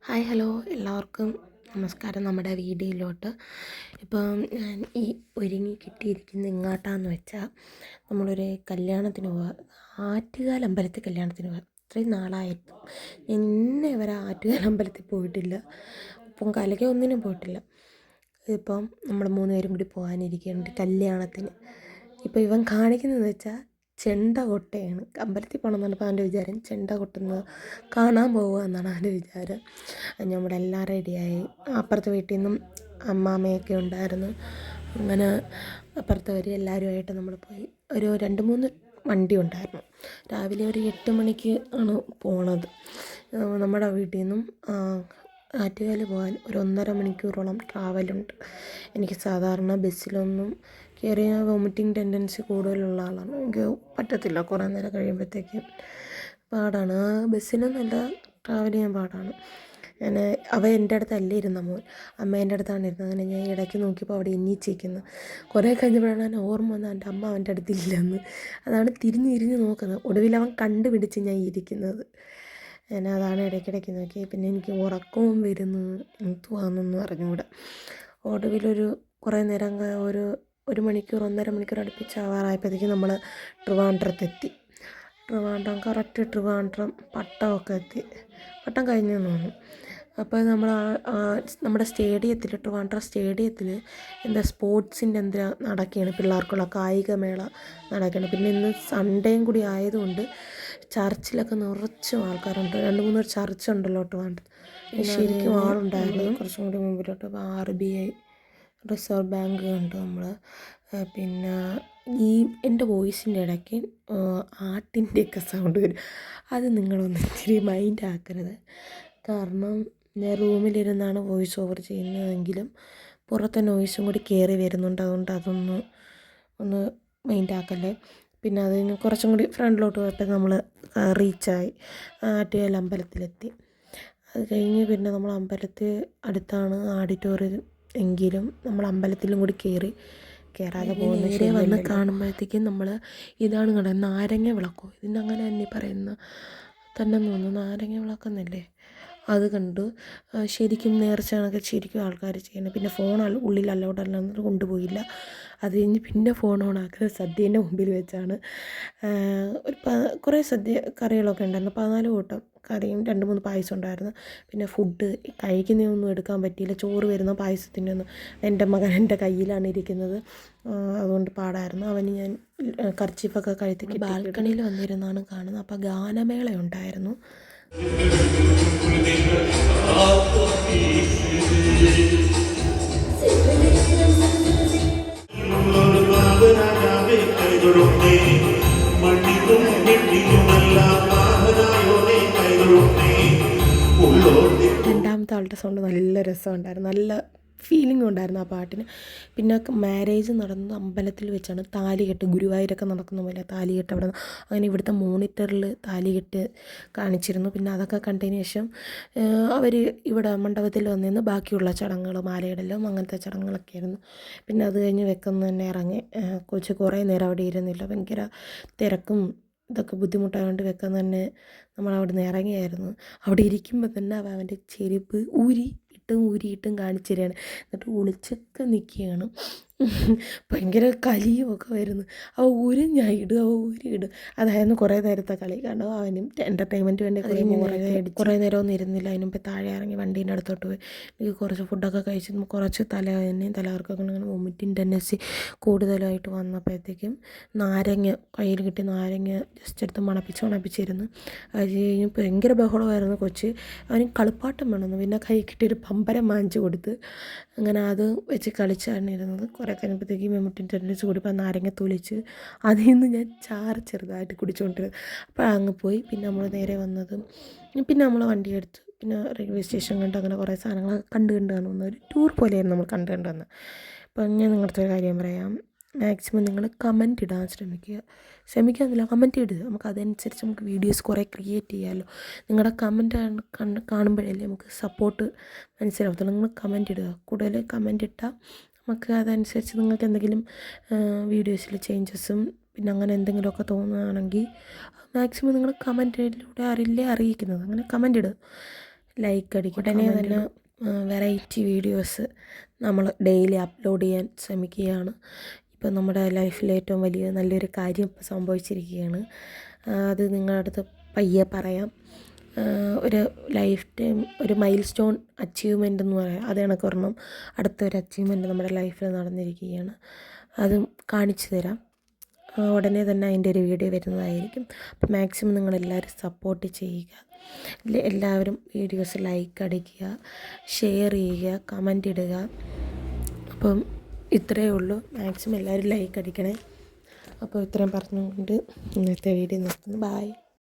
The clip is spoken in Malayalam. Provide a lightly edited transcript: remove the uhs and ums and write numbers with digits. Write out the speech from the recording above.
ഹായ് ഹലോ എല്ലാവർക്കും നമസ്കാരം. നമ്മുടെ വീഡിയോയിലോട്ട് ഇപ്പം ഞാൻ ഒരുങ്ങി കിട്ടിയിരിക്കുന്ന എങ്ങോട്ടാന്ന് വെച്ചാൽ നമ്മളൊരു കല്യാണത്തിന് പോവുക. ആറ്റുകാൽ അമ്പലത്തിൽ കല്യാണത്തിന് പോവുക. ഇത്രയും നാളായിരുന്നു ഞാൻ ഇന്നേ വരെ ആറ്റുകാൽ അമ്പലത്തിൽ പോയിട്ടില്ല. ഇപ്പം കലയ്ക്ക് ഒന്നിനും പോയിട്ടില്ല. ഇപ്പം നമ്മൾ 3 പേരും കൂടി പോകാനിരിക്കുന്നുണ്ട് കല്യാണത്തിന്. ഇപ്പോൾ ഇവൻ കാണിക്കുന്നതെന്ന് വെച്ചാൽ ചെണ്ട കൊട്ടയാണ്. അമ്പലത്തിൽ പോകണമെന്നാണ് ഇപ്പോൾ അവൻ്റെ വിചാരം. ചെണ്ട കൊട്ടുന്നത് കാണാൻ പോവുക എന്നാണ് അവൻ്റെ വിചാരം. നമ്മളെല്ലാം റെഡിയായി. അപ്പുറത്തെ വീട്ടിൽ നിന്നും അമ്മാമ്മയൊക്കെ ഉണ്ടായിരുന്നു. അങ്ങനെ അപ്പുറത്തവർ എല്ലാവരുമായിട്ട് നമ്മൾ പോയി. ഒരു 2-3 വണ്ടി ഉണ്ടായിരുന്നു. രാവിലെ ഒരു 8 മണിക്ക് ആണ് പോണത്. നമ്മുടെ വീട്ടിൽ നിന്നും ആറ്റുകാൽ പോകാൻ ഒരു 1.5 മണിക്കൂറോളം ട്രാവലുണ്ട്. എനിക്ക് സാധാരണ ബസ്സിലൊന്നും കയറിയ വോമിറ്റിംഗ് ടെൻഡൻസി കൂടുതലുള്ള ആളാണ്. എനിക്ക് പറ്റത്തില്ല. കുറേ നേരം കഴിയുമ്പോഴത്തേക്കും പാടാണ്. ബസ്സിലൊന്നുമല്ല, ട്രാവൽ ചെയ്യാൻ പാടാണ്. അവൻ എൻ്റെ അടുത്തല്ല ഇരുന്ന മോൻ, അമ്മേൻ്റെ അടുത്താണ് ഇരുന്നത്. അങ്ങനെ ഞാൻ ഇടയ്ക്ക് നോക്കിയപ്പോൾ അവിടെ എണീച്ചിരിക്കുന്നു. കുറേ കഴിഞ്ഞപ്പോഴാണ് ഞാൻ ഓർമ്മ വന്നത് എൻ്റെ അമ്മ അവൻ്റെ അടുത്തില്ലെന്ന്. അതാണ് തിരിഞ്ഞ് നോക്കുന്നത്. ഒടുവിൽ അവൻ കണ്ടുപിടിച്ച് ഞാൻ ഇരിക്കുന്നത്. അതാണ് ഇടയ്ക്കിടയ്ക്ക് നോക്കി. പിന്നെ എനിക്ക് ഉറക്കവും വരുന്നു, എന്തുവാണെന്നൊന്നും അറിഞ്ഞുകൂടാ. ഒടുവിലൊരു കുറേ നേരം ഒരു മണിക്കൂർ 1.5 മണിക്കൂർ അടുപ്പിച്ചാവാറായപ്പോഴത്തേക്കും നമ്മൾ ട്രിവാൻഡ്രത്തെത്തി. കറക്റ്റ് ട്രിവാൻഡ്രം പട്ടമൊക്കെ എത്തി. പട്ടം കഴിഞ്ഞെന്ന് തോന്നുന്നു. അപ്പോൾ നമ്മൾ നമ്മുടെ ട്രിവാൻഡ്രം സ്റ്റേഡിയത്തിൽ സ്പോർട്സിൻ്റെ നടക്കുകയാണ്. പിള്ളേർക്കുള്ള കായികമേള നടക്കുകയാണ്. പിന്നെ ഇന്ന് സൺഡേയും കൂടി ആയതുകൊണ്ട് ചർച്ചിലൊക്കെ നിറച്ചും ആൾക്കാരുണ്ട്. 2-3 ചർച്ചുണ്ടല്ലോ ട്രിവാൻഡ്രം. ശരിക്കും ആളുണ്ടായിരുന്നു. കുറച്ചും കൂടി മുമ്പിലോട്ട് RBI റിസർവ് ബാങ്ക് കണ്ടു നമ്മൾ. പിന്നെ എൻ്റെ വോയിസിൻ്റെ ഇടയ്ക്ക് ആട്ടിൻ്റെയൊക്കെ സൗണ്ട് വരും. അത് നിങ്ങളൊന്ന് ഇച്ചിരി മൈൻഡ് ആക്കരുത്. കാരണം ഞാൻ റൂമിലിരുന്നാണ് വോയിസ് ഓവർ ചെയ്യുന്നതെങ്കിലും പുറത്തെ നോയ്സും കൂടി കയറി വരുന്നുണ്ട്. അതുകൊണ്ട് ഒന്ന് മൈൻഡ് ആക്കല്ലേ. പിന്നെ അത് കഴിഞ്ഞ് കുറച്ചും കൂടി ഫ്രണ്ടിലോട്ട് പോയപ്പോൾ നമ്മൾ റീച്ചായി, ആറ്റുകാൽ അമ്പലത്തിലെത്തി. അത് കഴിഞ്ഞ് പിന്നെ നമ്മൾ അമ്പലത്തിൽ അടുത്താണ് ഓഡിറ്റോറിയം എങ്കിലും നമ്മൾ അമ്പലത്തിലും കൂടി കയറാതെ പോകുന്ന നേരെ വന്ന് കാണുമ്പോഴത്തേക്കും നമ്മൾ ഇതാണ് കണ്ടത്, നാരങ്ങ വിളക്കോ, ഇതിനങ്ങനെ തന്നെ പറയുന്ന തന്നെ തോന്നുന്നു, നാരങ്ങ വിളക്കെന്നല്ലേ. അത് കണ്ടു. ശരിക്കും നേർച്ച കണക്ക് ശരിക്കും ആൾക്കാർ ചെയ്യണം. പിന്നെ ഫോൺ ഉള്ളിൽ അലൗഡല്ലാന്ന് കൊണ്ടുപോയില്ല. അത് കഴിഞ്ഞ് പിന്നെ ഫോൺ ഓണാക്കുന്നത് സദ്യേൻ്റെ മുമ്പിൽ വെച്ചാണ്. കുറേ കറികളൊക്കെ ഉണ്ടായിരുന്നു. 14 കൂട്ടം കറിയും 2-3 പായസം ഉണ്ടായിരുന്നു. പിന്നെ ഫുഡ് കഴിക്കുന്നതൊന്നും എടുക്കാൻ പറ്റിയില്ല. ചോറ് വരുന്ന പായസത്തിൻ്റെ ഒന്നും എൻ്റെ മകൻ എൻ്റെ കയ്യിലാണ് ഇരിക്കുന്നത്. അതുകൊണ്ട് പാടായിരുന്നു. അവന് ഞാൻ കർച്ചീഫൊക്കെ കഴുത്തി ബാൽക്കണിയിൽ വന്നിരുന്നാണ് കാണുന്നത്. അപ്പോൾ ഗാനമേള ഉണ്ടായിരുന്നു. രണ്ടാമത്തെ ആളുടെ സൗണ്ട് നല്ല രസമുണ്ടായിരുന്നു. നല്ല ഫീലിംഗ് ഉണ്ടായിരുന്നു ആ പാട്ടിന്. പിന്നെ മാരേജ് നടന്നത് അമ്പലത്തിൽ വെച്ചാണ്. താലികെട്ട് ഗുരുവായൂരൊക്കെ നടക്കുന്ന പോലെ താലികെട്ട് അവിടെ അങ്ങനെ ഇവിടുത്തെ മോണിറ്ററിൽ താലികെട്ട് കാണിച്ചിരുന്നു. പിന്നെ അതൊക്കെ കണ്ടതിന് ശേഷം അവർ ഇവിടെ മണ്ഡപത്തിൽ വന്നിരുന്ന് ബാക്കിയുള്ള ചടങ്ങുകൾ, മാലയിടലും അങ്ങനത്തെ ചടങ്ങുകളൊക്കെ ആയിരുന്നു. പിന്നെ അത് കഴിഞ്ഞ് വെക്കുന്ന തന്നെ ഇറങ്ങി. കൊച്ച് കുറേ നേരം അവിടെ ഇരുന്നില്ല. ഭയങ്കര തിരക്കും ഇതൊക്കെ ബുദ്ധിമുട്ടായതുകൊണ്ട് വെക്കാൻ തന്നെ നമ്മൾ അവിടെ നിന്ന് ഇറങ്ങിയായിരുന്നു. അവിടെ ഇരിക്കുമ്പോൾ തന്നെ അവൻ്റെ ചെരുപ്പ് ഊരിയിട്ടും കാണിച്ചു തരികയാണ്. എന്നിട്ട് ഒളിച്ചൊക്കെ നിൽക്കുകയാണ്. ഭയങ്കര കലിയുമൊക്കെ വരുന്നു. ഞാൻ ഊരിയിടും. അതായിരുന്നു കുറേ നേരത്തെ കളി. കാരണം അവനും എൻ്റർടൈൻമെൻറ്റ് വേണ്ടി കുറേ നേരമൊന്നും ഇരുന്നില്ല. അതിന് മുമ്പ് താഴെ ഇറങ്ങി വണ്ടീൻ്റെ അടുത്തോട്ട് പോയി. എനിക്ക് കുറച്ച് ഫുഡൊക്കെ കഴിച്ച് കുറച്ച് തലകർക്കൊക്കെ അങ്ങനെ വോമിറ്റിംഗ് ടെൻഡൻസി കൂടുതലായിട്ട് വന്നപ്പോഴത്തേക്കും നാരങ്ങ കയ്യിൽ കിട്ടി. നാരങ്ങ ജസ്റ്റ് എടുത്ത് മണപ്പിച്ചിരുന്നു. അത് കഴിഞ്ഞ് ഭയങ്കര ബഹളമായിരുന്നു കൊച്ച്. അവന് കളിപ്പാട്ടം വേണമെന്ന്. പിന്നെ കൈ കിട്ടിയൊരു പമ്പരം വാങ്ങിച്ചു കൊടുത്ത് അങ്ങനെ അത് വെച്ച് കളിച്ചാണ് ഇരുന്നത്. കുറേ കഴിഞ്ഞപ്പോഴത്തേക്കും വോമിറ്റിംഗ് ടെൻഡൻസി കൂടിയപ്പോൾ നാരങ്ങ തൊലിച്ച് അതിൽ നിന്ന് ഞാൻ ചാറ് ചെറുതായിട്ട് കുടിച്ചുകൊണ്ടിരുന്നത്. അപ്പോൾ അങ്ങ് പോയി. പിന്നെ നമ്മൾ നേരെ വന്നതും പിന്നെ നമ്മൾ വണ്ടി എടുത്ത് പിന്നെ റെയിൽവേ സ്റ്റേഷൻ കണ്ട് അങ്ങനെ കുറേ സാധനങ്ങളൊക്കെ കണ്ട് കാണുന്ന ഒരു ടൂർ പോലെയായിരുന്നു നമ്മൾ കണ്ട് വന്നത്. അപ്പം ഞാൻ നിങ്ങളുടെ ഒരു കാര്യം പറയാം. മാക്സിമം നിങ്ങൾ കമൻറ്റ് ഇടാൻ ശ്രമിക്കാമെന്നില്ല, കമൻറ്റ് ഇടുക. നമുക്ക് അതനുസരിച്ച് നമുക്ക് വീഡിയോസ് കുറേ ക്രിയേറ്റ് ചെയ്യാമല്ലോ. നിങ്ങളുടെ കമൻറ്റ് കാണുമ്പോഴല്ലേ നമുക്ക് സപ്പോർട്ട് മനസ്സിലാവത്തുള്ളൂ. നിങ്ങൾ കമൻറ്റ് ഇടുക. കൂടുതൽ കമൻറ്റ് ഇട്ടാൽ നമുക്ക് അതനുസരിച്ച് നിങ്ങൾക്ക് എന്തെങ്കിലും വീഡിയോസിൽ ചേഞ്ചസും പിന്നെ അങ്ങനെ എന്തെങ്കിലുമൊക്കെ തോന്നുകയാണെങ്കിൽ മാക്സിമം നിങ്ങൾ കമൻറ്റിലൂടെ അറിയിക്കുന്നത്. അങ്ങനെ കമൻറ്റ് ഇടുക. ലൈക്ക് അടിക്കുക. ഉടനെ തന്നെ വെറൈറ്റി വീഡിയോസ് നമ്മൾ ഡെയിലി അപ്ലോഡ് ചെയ്യാൻ ശ്രമിക്കുകയാണ്. ഇപ്പം നമ്മുടെ ലൈഫിൽ ഏറ്റവും വലിയ നല്ലൊരു കാര്യം ഇപ്പോൾ സംഭവിച്ചിരിക്കുകയാണ്. അത് നിങ്ങളുടെ അടുത്ത് പയ്യെ പറയാം. ഒരു ലൈഫ് ടൈം ഒരു മൈൽ സ്റ്റോൺ അച്ചീവ്മെൻ്റ് എന്ന് പറയാം, അത് കണക്ക് ഒരെണ്ണം അടുത്തൊരു അച്ചീവ്മെൻറ്റ് നമ്മുടെ ലൈഫിൽ നടന്നിരിക്കുകയാണ്. അതും കാണിച്ചു തരാം. ഉടനെ തന്നെ അതിൻ്റെ ഒരു വീഡിയോ വരുന്നതായിരിക്കും. അപ്പം മാക്സിമം നിങ്ങളെല്ലാവരും സപ്പോർട്ട് ചെയ്യുക. എല്ലാവരും വീഡിയോസ് ലൈക്ക് അടിക്കുക, ഷെയർ ചെയ്യുക, കമൻ്റ് ഇടുക. അപ്പം ഇത്രയേ ഉള്ളൂ. മാക്സിമം എല്ലാവരും ലൈക്ക് അടിക്കണേ. അപ്പോൾ ഇത്രയും പറഞ്ഞുകൊണ്ട് ഇന്നത്തെ വീഡിയോ നിർത്തുന്നു. ബൈ.